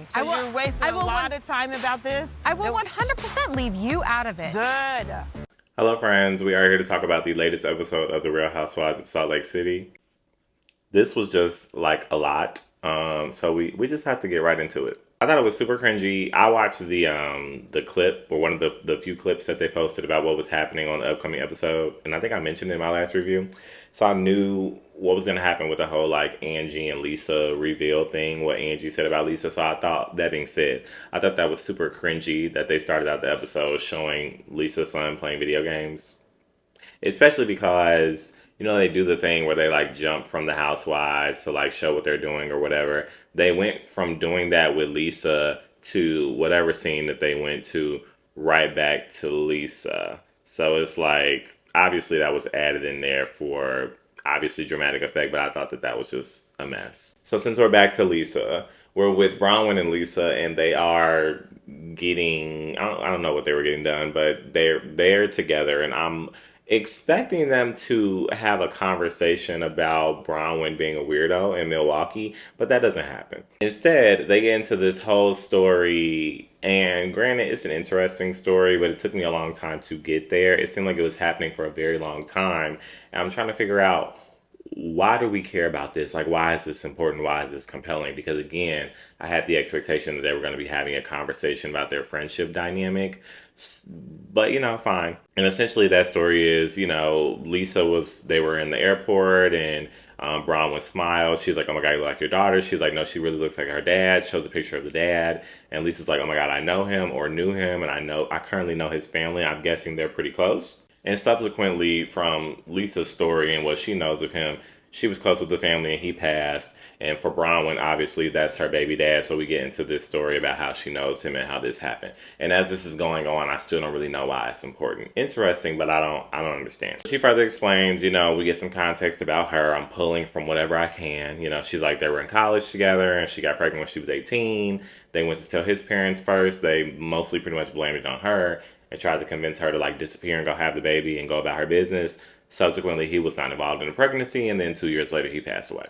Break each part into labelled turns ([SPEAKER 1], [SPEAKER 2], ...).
[SPEAKER 1] Because you're wasting a lot of time about this.
[SPEAKER 2] I will 100% leave you out of it.
[SPEAKER 1] Good.
[SPEAKER 3] Hello friends, we are here to talk about the latest episode of The Real Housewives of Salt Lake City. This was just like a lot, so we just have to get right into it. I thought it was super cringy. I watched the clip, or one of the few clips that they posted about what was happening on the upcoming episode, and I think I mentioned it in my last review. So I knew what was going to happen with the whole like Angie and Lisa reveal thing, what Angie said about Lisa. So I thought, that being said, I thought that was super cringy that they started out the episode showing Lisa's son playing video games, especially because, you know, they do the thing where they like jump from the housewives to like show what they're doing or whatever. They went from doing that with Lisa to whatever scene that they went to right back to Lisa. So it's like, obviously that was added in there for obviously dramatic effect, but I thought that was just a mess. So since we're back to Lisa, we're with Bronwyn and Lisa, and they are getting, I don't know what they were getting done, but they're together, and I'm expecting them to have a conversation about Bronwyn being a weirdo in Milwaukee, but that doesn't happen. Instead, they get into this whole story, and granted, it's an interesting story, but it took me a long time to get there. It seemed like it was happening for a very long time, and I'm trying to figure out, why do we care about this? Like, why is this important? Why is this compelling? Because again, I had the expectation that they were going to be having a conversation about their friendship dynamic, but you know, fine. And essentially that story is, you know, they were in the airport, and Bronwyn smiled. She's like, oh my God, you look like your daughter. She's like, no, she really looks like her dad. Shows a picture of the dad. And Lisa's like, oh my God, I know him or knew him. And I currently know his family. I'm guessing they're pretty close. And subsequently, from Lisa's story and what she knows of him, she was close with the family and he passed. And for Bronwyn, obviously, that's her baby dad. So we get into this story about how she knows him and how this happened. And as this is going on, I still don't really know why it's important. Interesting, but I don't understand. She further explains, you know, we get some context about her. I'm pulling from whatever I can. You know, she's like, they were in college together and she got pregnant when she was 18. They went to tell his parents first. They mostly pretty much blamed it on her and tried to convince her to like disappear and go have the baby and go about her business. Subsequently, he was not involved in the pregnancy, and then 2 years later, he passed away.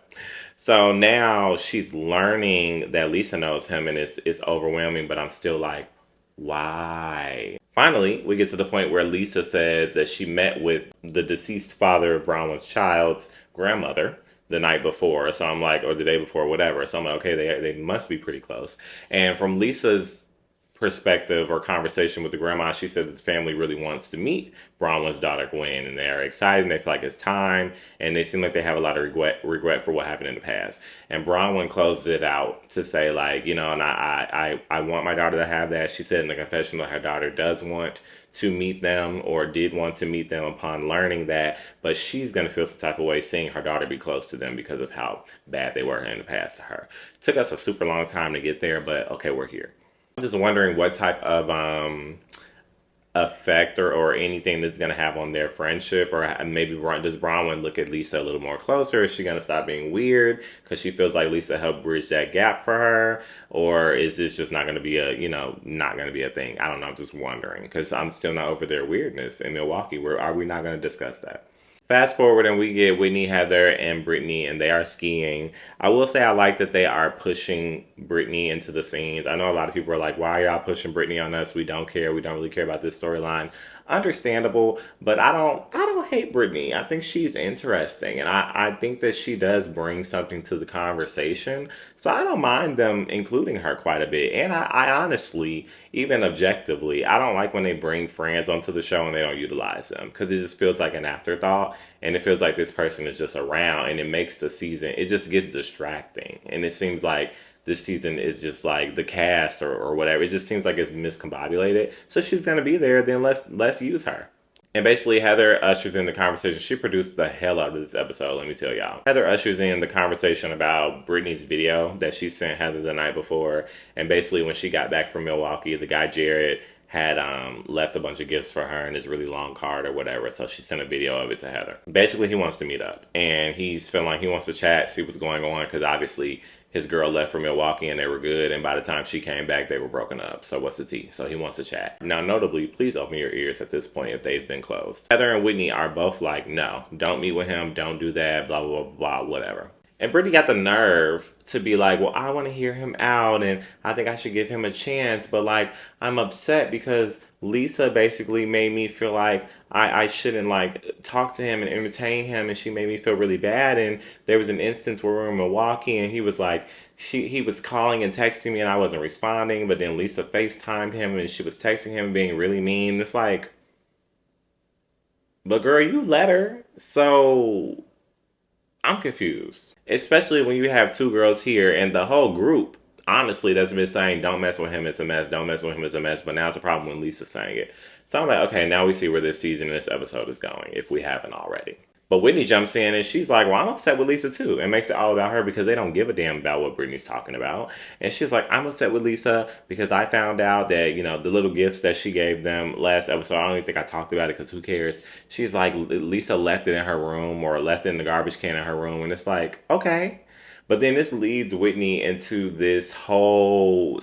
[SPEAKER 3] So now she's learning that Lisa knows him, and it's overwhelming, but I'm still like, why? Finally, we get to the point where Lisa says that she met with the deceased father of Bronwyn's child's grandmother the night before. So I'm like, or the day before, whatever. So I'm like, okay, they must be pretty close. And from Lisa's perspective or conversation with the grandma, she said that the family really wants to meet Bronwyn's daughter Gwen, and they're excited and they feel like it's time, and they seem like they have a lot of regret for what happened in the past. And Bronwyn closes it out to say, like, you know, and I want my daughter to have that. She said in the confessional that her daughter does want to meet them, or did want to meet them upon learning that, but she's going to feel some type of way seeing her daughter be close to them because of how bad they were in the past to her. Took us a super long time to get there, but okay, we're here. I'm just wondering what type of effect or anything that's going to have on their friendship, or maybe does Bronwyn look at Lisa a little more closer? Is she going to stop being weird because she feels like Lisa helped bridge that gap for her? Or is this just not going to be not going to be a thing? I don't know. I'm just wondering, because I'm still not over their weirdness in Milwaukee. Are we not going to discuss that? Fast forward and we get Whitney, Heather, and Brittany, and they are skiing. I will say I like that they are pushing Brittany into the scenes. I know a lot of people are like, why are y'all pushing Brittany on us? We don't care. We don't really care about this storyline. Understandable, but I don't hate Brittany. I think she's interesting, and I think that she does bring something to the conversation. So I don't mind them including her quite a bit. And I honestly, even objectively, I don't like when they bring friends onto the show and they don't utilize them, because it just feels like an afterthought, and it feels like this person is just around, and it makes the season, it just gets distracting. And it seems like this season is just like the cast or whatever. It just seems like it's miscombobulated. So she's going to be there, then let's use her. And basically, Heather ushers in the conversation. She produced the hell out of this episode, let me tell y'all. Heather ushers in the conversation about Brittany's video that she sent Heather the night before. And basically, when she got back from Milwaukee, the guy Jared had left a bunch of gifts for her in this really long card or whatever. So she sent a video of it to Heather. Basically, he wants to meet up. And he's feeling like he wants to chat, see what's going on, because obviously his girl left for Milwaukee and they were good, and by the time she came back, they were broken up. So what's the tea? So he wants to chat. Now, notably, please open your ears at this point if they've been closed. Heather and Whitney are both like, no, don't meet with him, don't do that, blah, blah, blah, blah, whatever. And Brittany got the nerve to be like, well, I want to hear him out and I think I should give him a chance. But like, I'm upset because Lisa basically made me feel like I shouldn't like talk to him and entertain him. And she made me feel really bad. And there was an instance where we were in Milwaukee and he was like, he was calling and texting me and I wasn't responding. But then Lisa FaceTimed him and she was texting him being really mean. It's like, but girl, you let her. So I'm confused. Especially when you have two girls here and the whole group, honestly, that's been saying, don't mess with him, it's a mess, don't mess with him, it's a mess. But now it's a problem when Lisa's saying it. So I'm like, okay, now we see where this season and this episode is going, if we haven't already. But Whitney jumps in and she's like, well, I'm upset with Lisa too. And makes it all about her because they don't give a damn about what Brittany's talking about. And she's like, I'm upset with Lisa because I found out that, you know, the little gifts that she gave them last episode, I don't even think I talked about it because who cares? She's like, Lisa left it in her room or left it in the garbage can in her room. And it's like, okay. But then this leads Whitney into this whole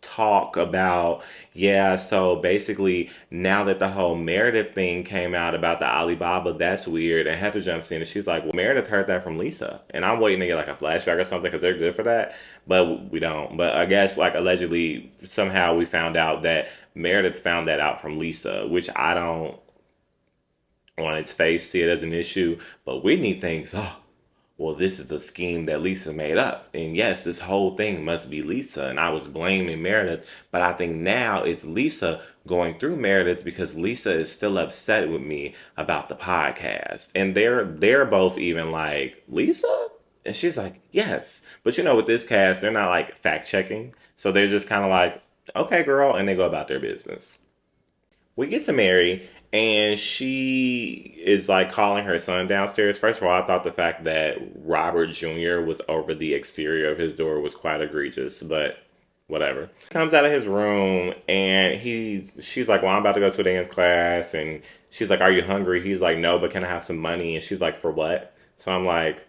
[SPEAKER 3] talk about, yeah, so basically now that the whole Meredith thing came out about the Alibaba, that's weird. And Heather jumps in and she's like, well, Meredith heard that from Lisa. And I'm waiting to get like a flashback or something because they're good for that. But we don't. But I guess like allegedly somehow we found out that Meredith found that out from Lisa, which I don't on its face see it as an issue. But Whitney thinks, oh, well, this is a scheme that Lisa made up. And yes, this whole thing must be Lisa. And I was blaming Meredith. But I think now it's Lisa going through Meredith because Lisa is still upset with me about the podcast. And they're both even like, Lisa? And she's like, yes. But you know, with this cast, they're not like fact checking. So they're just kind of like, okay, girl. And they go about their business. We get to Mary, and she is like calling her son downstairs. First of all, I thought the fact that Robert Jr. was over the exterior of his door was quite egregious, but whatever. Comes out of his room, and she's like, well, I'm about to go to a dance class, and she's like, are you hungry? He's like, no, but can I have some money? And she's like, for what? So I'm like,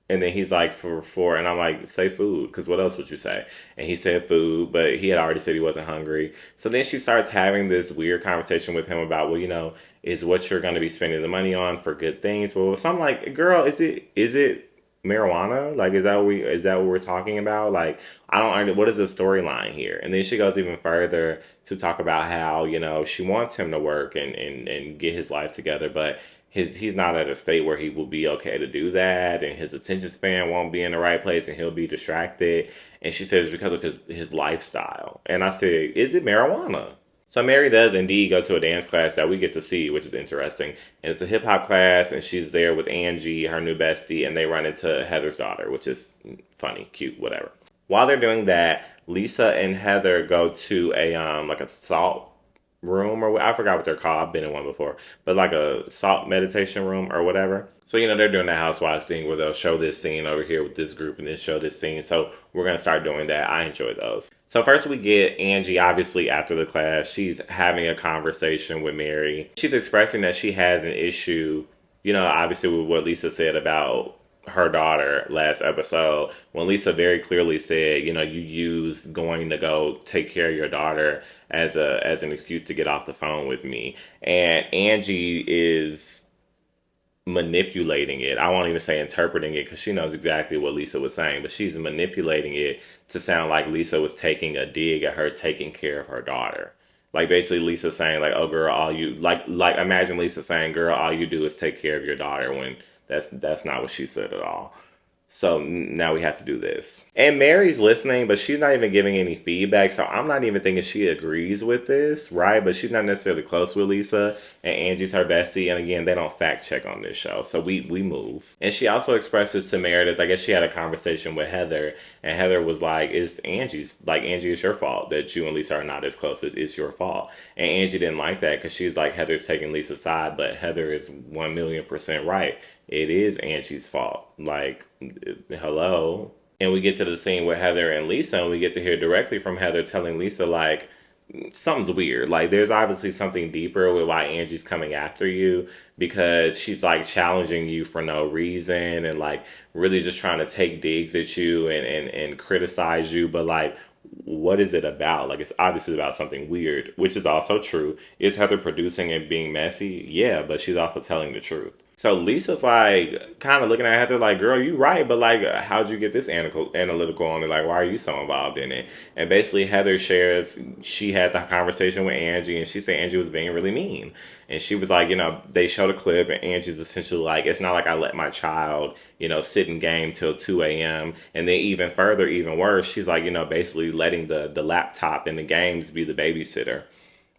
[SPEAKER 3] and then he's like, and I'm like, say food, because what else would you say? And he said food, but he had already said he wasn't hungry. So then she starts having this weird conversation with him about, well, you know, is what you're going to be spending the money on for good things. Well, so I'm like, girl, is it marijuana? Like, is that what we're talking about? Like, I don't, what is the storyline here? And then she goes even further to talk about how, you know, she wants him to work and get his life together, but he's not at a state where he will be okay to do that, and his attention span won't be in the right place, and he'll be distracted. And she says because of his lifestyle. And I said, is it marijuana? So Mary does indeed go to a dance class that we get to see, which is interesting. And it's a hip hop class, and she's there with Angie, her new bestie, and they run into Heather's daughter, which is funny, cute, whatever. While they're doing that, Lisa and Heather go to a like a salt room, or I forgot what they're called. I've been in one before, but like a salt meditation room or whatever. So, you know, they're doing the Housewives thing where they'll show this scene over here with this group and then show this scene. So we're going to start doing that. I enjoy those. So first we get Angie, obviously after the class, she's having a conversation with Mary. She's expressing that she has an issue, you know, obviously with what Lisa said about her daughter last episode, when Lisa very clearly said, you know, you used going to go take care of your daughter as an excuse to get off the phone with me. And Angie is manipulating it. I won't even say interpreting it because she knows exactly what Lisa was saying, but she's manipulating it to sound like Lisa was taking a dig at her taking care of her daughter. Like basically Lisa saying like, oh girl, all you like imagine Lisa saying, girl, all you do is take care of your daughter, when that's not what she said at all. So now we have to do this. And Mary's listening, but she's not even giving any feedback. So I'm not even thinking she agrees with this, right? But she's not necessarily close with Lisa. And Angie's her bestie. And again, they don't fact check on this show. So we move. And she also expresses to Meredith, I guess she had a conversation with Heather. And Heather was like, Angie, it's your fault that you and Lisa are not as close. It's your fault. And Angie didn't like that because she's like, Heather's taking Lisa's side. But Heather is 1,000,000% right. It is Angie's fault. Like, hello. And we get to the scene with Heather and Lisa, and we get to hear directly from Heather telling Lisa, like, something's weird. Like, there's obviously something deeper with why Angie's coming after you, because she's, like, challenging you for no reason and, like, really just trying to take digs at you and criticize you. But, like, what is it about? Like, it's obviously about something weird, which is also true. Is Heather producing and being messy? Yeah, but she's also telling the truth. So Lisa's like kind of looking at Heather like, girl, you right, but like, how'd you get this analytical on it? Like, why are you so involved in it? And basically, Heather shares she had the conversation with Angie, and she said Angie was being really mean. And she was like, they showed a clip, and Angie's essentially like, it's not like I let my child, sit in game till 2 a.m. And then even further, even worse, she's like, basically letting the laptop and the games be the babysitter.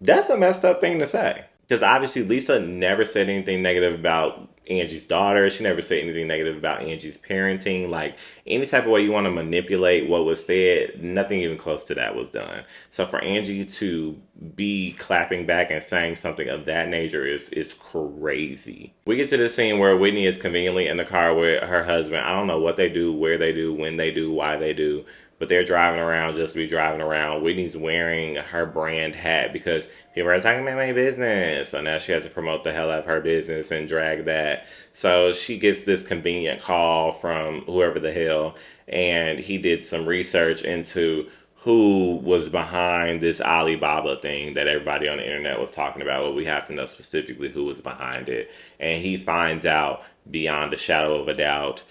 [SPEAKER 3] That's a messed up thing to say. Because obviously Lisa never said anything negative about Angie's daughter. She never said anything negative about Angie's parenting. Like, any type of way you want to manipulate what was said, nothing even close to that was done. So for Angie to be clapping back and saying something of that nature is crazy. We get to the scene where Whitney is conveniently in the car with her husband. I don't know what they do, where they do, when they do, why they do. But they're driving around just to be driving around. Whitney's wearing her brand hat because people are talking about my business. So now she has to promote the hell out of her business and drag that. So she gets this convenient call from whoever the hell. And he did some research into who was behind this Alibaba thing that everybody on the internet was talking about. Well, we have to know specifically who was behind it. And he finds out beyond a shadow of a doubt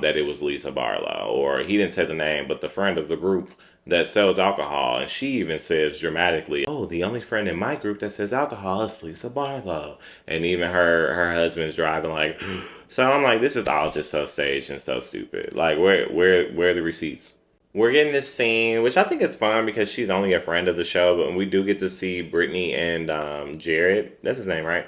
[SPEAKER 3] that it was Lisa Barlow, or he didn't say the name, but the friend of the group that sells alcohol. And she even says dramatically, oh, the only friend in my group that sells alcohol is Lisa Barlow. And even her husband's driving like, so I'm like, this is all just so staged and so stupid. Like, where are the receipts? We're getting this scene, which I think is fun because she's only a friend of the show, but we do get to see Brittany and Jared. That's his name, right?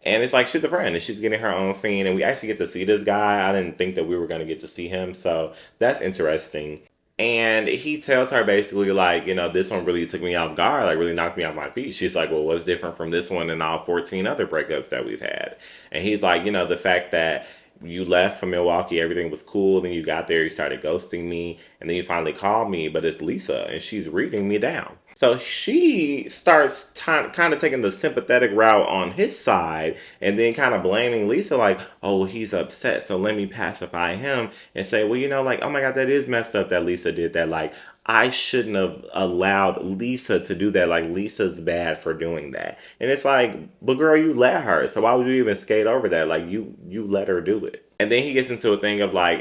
[SPEAKER 3] And it's like she's a friend and she's getting her own scene, and we actually get to see this guy. I didn't think that we were going to get to see him, so that's interesting. And he tells her basically like, this one really took me off guard, like really knocked me off my feet. She's like, well, what's different from this one and all 14 other breakups that we've had? And he's like, the fact that you left from Milwaukee, everything was cool, then you got there, you started ghosting me, and then you finally called me, but it's Lisa, and she's reading me down. So she starts kind of taking the sympathetic route on his side, and then kind of blaming Lisa, like, oh, he's upset, so let me pacify him, and say, well, like, oh my God, that is messed up that Lisa did that, like, I shouldn't have allowed Lisa to do that. Like, Lisa's bad for doing that. And it's like, but girl, you let her. So why would you even skate over that? Like, you let her do it. And then he gets into a thing of like,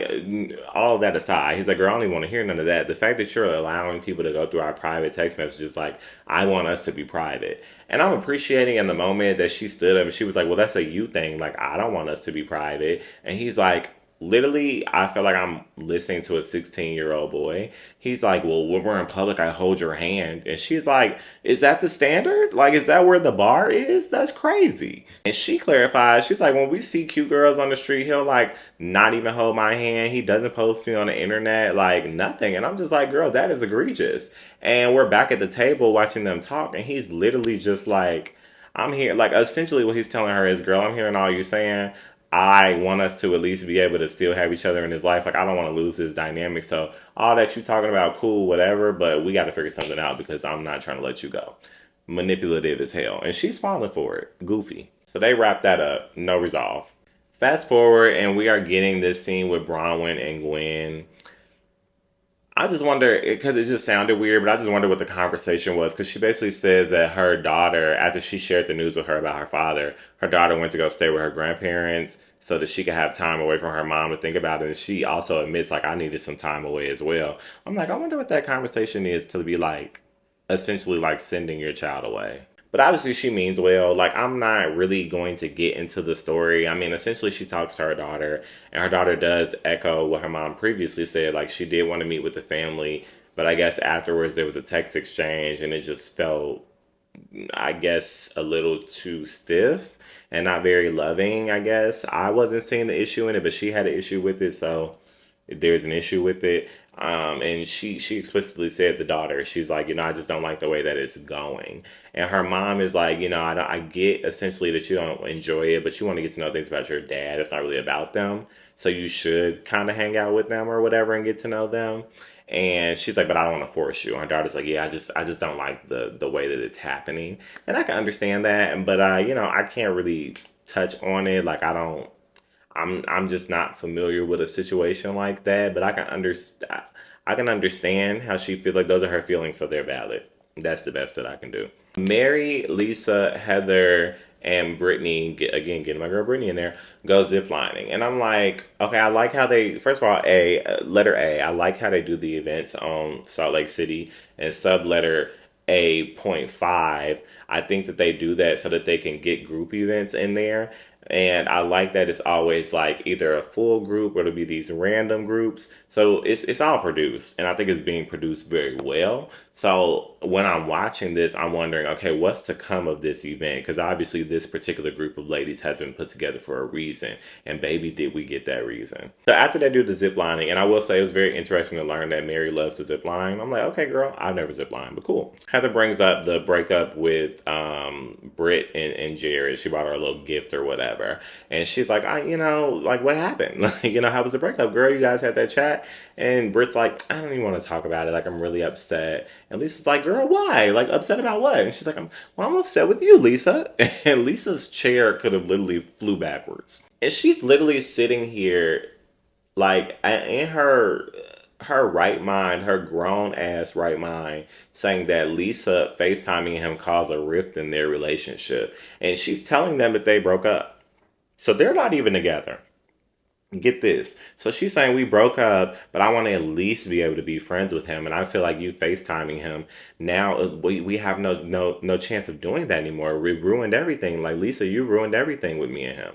[SPEAKER 3] all of that aside, he's like, girl, I don't even want to hear none of that. The fact that you're allowing people to go through our private text messages, like, I want us to be private. And I'm appreciating in the moment that she stood up and she was like, well, that's a you thing. Like, I don't want us to be private. And he's like, literally, I feel like I'm listening to a 16-year-old boy. He's like, well, when we're in public, I hold your hand. And she's like, is that the standard? Like, is that where the bar is? That's crazy. And she clarifies, she's like, when we see cute girls on the street, he'll like not even hold my hand. He doesn't post me on the internet, like nothing. And I'm just like, girl, that is egregious. And we're back at the table watching them talk. And he's literally just like, I'm here. Like, essentially what he's telling her is, girl, I'm hearing all you saying. I want us to at least be able to still have each other in his life. Like, I don't want to lose this dynamic. So all that you talking about, cool, whatever, but we got to figure something out because I'm not trying to let you go. Manipulative as hell. And she's falling for it. Goofy. So they wrap that up. No resolve. Fast forward and we are getting this scene with Bronwyn and Gwen. I just wonder, because it just sounded weird, but I just wonder what the conversation was. Because she basically says that her daughter, after she shared the news with her about her father, her daughter went to go stay with her grandparents so that she could have time away from her mom to think about it. And she also admits, like, I needed some time away as well. I'm like, I wonder what that conversation is to be like, essentially like sending your child away. But obviously she means well. Like, I'm not really going to get into the story. I mean, essentially she talks to her daughter, and her daughter does echo what her mom previously said. Like, she did want to meet with the family, but I guess afterwards there was a text exchange, and it just felt, I guess, a little too stiff and not very loving, I guess. I wasn't seeing the issue in it, but she had an issue with it, so there's an issue with it. And she explicitly said, the daughter, she's like, I just don't like the way that it's going. And her mom is like, I get essentially that you don't enjoy it, but you want to get to know things about your dad. It's not really about them. So you should kind of hang out with them or whatever and get to know them. And she's like, but I don't want to force you. And her daughter's like, yeah, I just don't like the way that it's happening. And I can understand that. But, I can't really touch on it. Like, I'm just not familiar with a situation like that, but I can understand how she feels. Like, those are her feelings, so they're valid. That's the best that I can do. Mary, Lisa, Heather, and Brittany, again, getting my girl Brittany in there, go ziplining. And I'm like, okay, I like how they, first of all, letter A, I like how they do the events on Salt Lake City, and sub letter A.5. I think that they do that so that they can get group events in there. And I like that it's always like either a full group or it'll be these random groups. So it's all produced, and I think it's being produced very well. So when I'm watching this, I'm wondering, okay, what's to come of this event? Because obviously this particular group of ladies has been put together for a reason, and baby, did we get that reason. So after they do the zip lining, and I will say it was very interesting to learn that Mary loves to zip line. I'm like, okay, girl, I've never zip lined, but cool. Heather brings up the breakup with Britt and Jared. She brought her a little gift or whatever, and she's like, like what happened? Like, how was the breakup, girl? You guys had that chat, and Britt's like, I don't even want to talk about it. Like, I'm really upset. And Lisa's like, girl, why? Like, upset about what? And she's like, I'm upset with you, Lisa. And Lisa's chair could have literally flew backwards. And she's literally sitting here, like, in her right mind, her grown ass right mind, saying that Lisa FaceTiming him caused a rift in their relationship. And she's telling them that they broke up. So they're not even together. Get this. So she's saying we broke up, but I want to at least be able to be friends with him. And I feel like you FaceTiming him now, we have no chance of doing that anymore. We ruined everything. Like, Lisa, you ruined everything with me and him.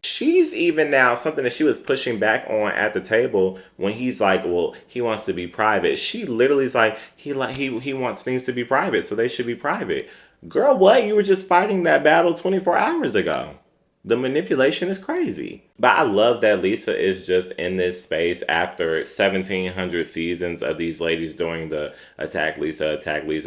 [SPEAKER 3] She's even now something that she was pushing back on at the table when he's like, well, he wants to be private. She literally is like, he wants things to be private, so they should be private. Girl, what? You were just fighting that battle 24 hours ago. The manipulation is crazy. But I love that Lisa is just in this space after 1,700 seasons of these ladies doing the attack Lisa,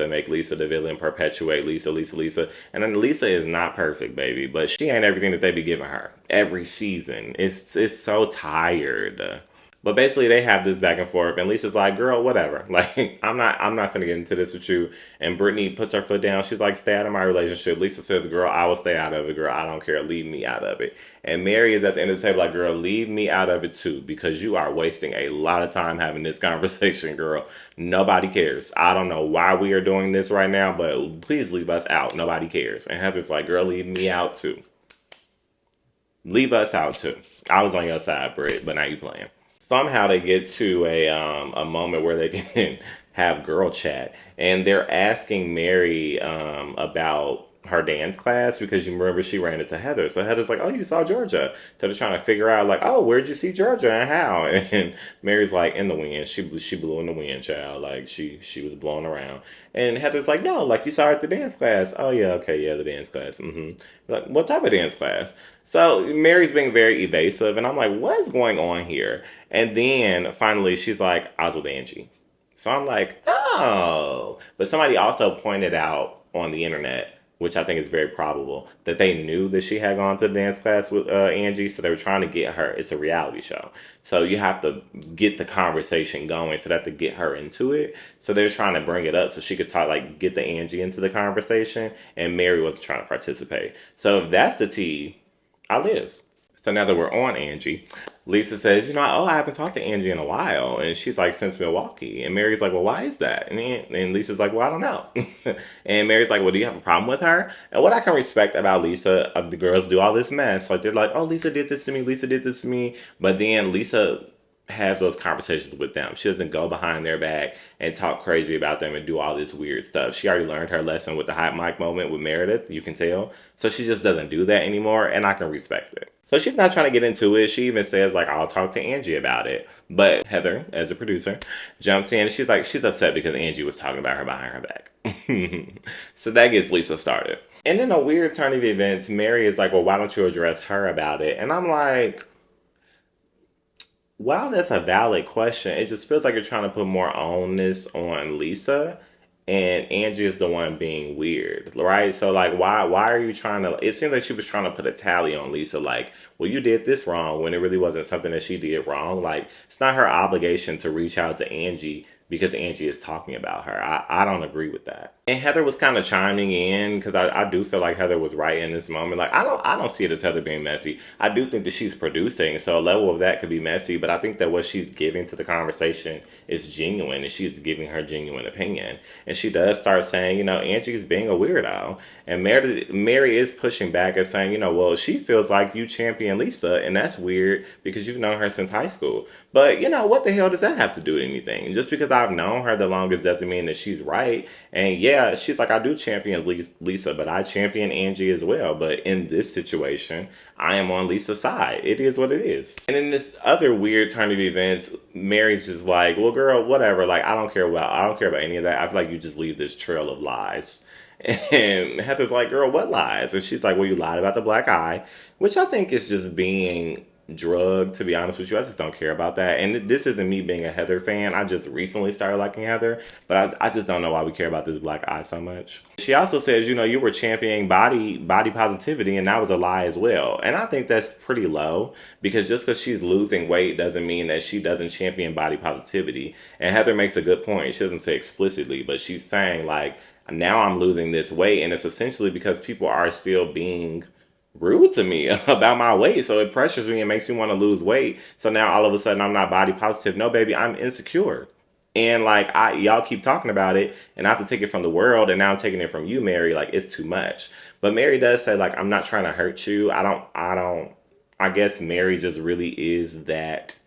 [SPEAKER 3] make Lisa the villain, perpetuate Lisa. And then Lisa is not perfect, baby, but she ain't everything that they be giving her every season. It's so tired. But basically, they have this back and forth, and Lisa's like, "Girl, whatever. Like, I'm not gonna get into this with you." And Brittany puts her foot down. She's like, "Stay out of my relationship." Lisa says, "Girl, I will stay out of it. Girl, I don't care. Leave me out of it." And Mary is at the end of the table, like, "Girl, leave me out of it too, because you are wasting a lot of time having this conversation, girl. Nobody cares. I don't know why we are doing this right now, but please leave us out. Nobody cares." And Heather's like, "Girl, leave me out too. Leave us out too. I was on your side, Britt, but now you playing." Somehow they get to a moment where they can have girl chat, and they're asking Mary about her dance class, because you remember she ran into Heather. So Heather's like, "Oh, you saw Georgia." So they're trying to figure out, like, "Oh, where'd you see Georgia and how?" And Mary's like, "In the wind. She blew in the wind, child. Like, she was blowing around." And Heather's like, "No, like, you saw her at the dance class." "Oh yeah, okay, yeah, the dance class. Mm-hmm." Like, "What type of dance class?" So Mary's being very evasive, and I'm like, what is going on here? And then finally she's like, "I was with Angie." So I'm like, oh. But somebody also pointed out on the internet, which I think is very probable, that they knew that she had gone to the dance class with Angie, so they were trying to get her. It's a reality show, so you have to get the conversation going, so they have to get her into it. So they're trying to bring it up so she could talk, like, get the Angie into the conversation, and Mary wasn't trying to participate. So if that's the tea, I live. So now that we're on Angie, Lisa says, I haven't talked to Angie in a while. And she's like, since Milwaukee. And Mary's like, well, why is that? And Lisa's like, well, I don't know. And Mary's like, well, do you have a problem with her? And what I can respect about Lisa, the girls do all this mess. Like, they're like, oh, Lisa did this to me. Lisa did this to me. But then Lisa has those conversations with them. She doesn't go behind their back and talk crazy about them and do all this weird stuff. She already learned her lesson with the hot mic moment with Meredith, you can tell. So she just doesn't do that anymore, and I can respect it. So she's not trying to get into it. She even says, like, I'll talk to Angie about it. But Heather, as a producer, jumps in and she's like, she's upset because Angie was talking about her behind her back. So that gets Lisa started. And in a weird turn of events, Mary is like, well, why don't you address her about it? And I'm like, while that's a valid question, it just feels like you're trying to put more onus on Lisa, and Angie is the one being weird, right? So, like, why are you trying to? It seems like she was trying to put a tally on Lisa, like, well, you did this wrong, when it really wasn't something that she did wrong. Like, it's not her obligation to reach out to Angie because Angie is talking about her. I don't agree with that. And Heather was kind of chiming in because I do feel like Heather was right in this moment. Like I don't see it as Heather being messy. I do think that she's producing, so a level of that could be messy, but I think that what she's giving to the conversation is genuine, and she's giving her genuine opinion. And she does start saying, you know, Angie's being a weirdo. And Mary is pushing back and saying, you know, well, she feels like you champion Lisa, and that's weird because you've known her since high school. But, you know, what the hell does that have to do with anything? Just because I've known her the longest doesn't mean that she's right. And yeah, she's like, I do champion Lisa, but I champion Angie as well. But in this situation, I am on Lisa's side. It is what it is. And in this other weird turn of events, Mary's just like, well, girl, whatever. Like, I don't care about any of that. I feel like you just leave this trail of lies. And Heather's like, girl, what lies? And she's like, well, you lied about the black eye, which I think is just being drugged, to be honest with you. I just don't care about that. And this isn't me being a Heather fan. I just recently started liking Heather, but I just don't know why we care about this black eye so much. She also says, you know, you were championing body positivity, and that was a lie as well. And I think that's pretty low, because just because she's losing weight doesn't mean that she doesn't champion body positivity. And Heather makes a good point. She doesn't say explicitly, but she's saying, like, now I'm losing this weight, and it's essentially because people are still being rude to me about my weight. So it pressures me and makes me want to lose weight. So now all of a sudden I'm not body positive. No, baby, I'm insecure. And like y'all keep talking about it, and I have to take it from the world, and now I'm taking it from you, Mary. Like, it's too much. But Mary does say, like, I'm not trying to hurt you. I guess Mary just really is that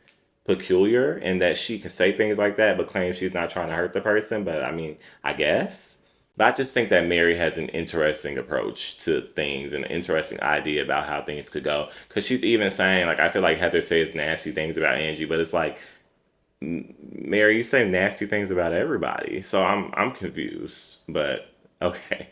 [SPEAKER 3] peculiar, and that she can say things like that but claim she's not trying to hurt the person. But I mean, I guess. But I just think that Mary has an interesting approach to things, and an interesting idea about how things could go. Because she's even saying, like, I feel like Heather says nasty things about Angie, but it's like, Mary, you say nasty things about everybody. So I'm confused, but okay.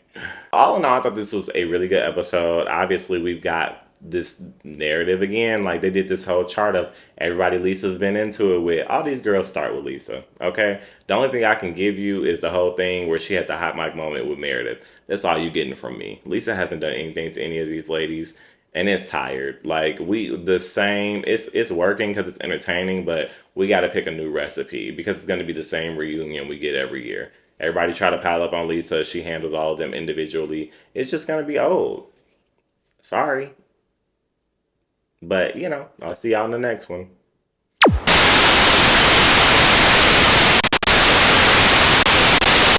[SPEAKER 3] All in all, I thought this was a really good episode. Obviously, we've got this narrative again. Like, they did this whole chart of everybody Lisa's been into it with. All these girls start with Lisa, okay? The only thing I can give you is the whole thing where she had the hot mic moment with Meredith. That's all you getting from me. Lisa hasn't done anything to any of these ladies, and it's tired. Like, it's working because it's entertaining, but we got to pick a new recipe because it's going to be the same reunion we get every year. Everybody try to pile up on Lisa. She handles all of them individually. It's just going to be old. Sorry. But, you know, I'll see y'all in the next one.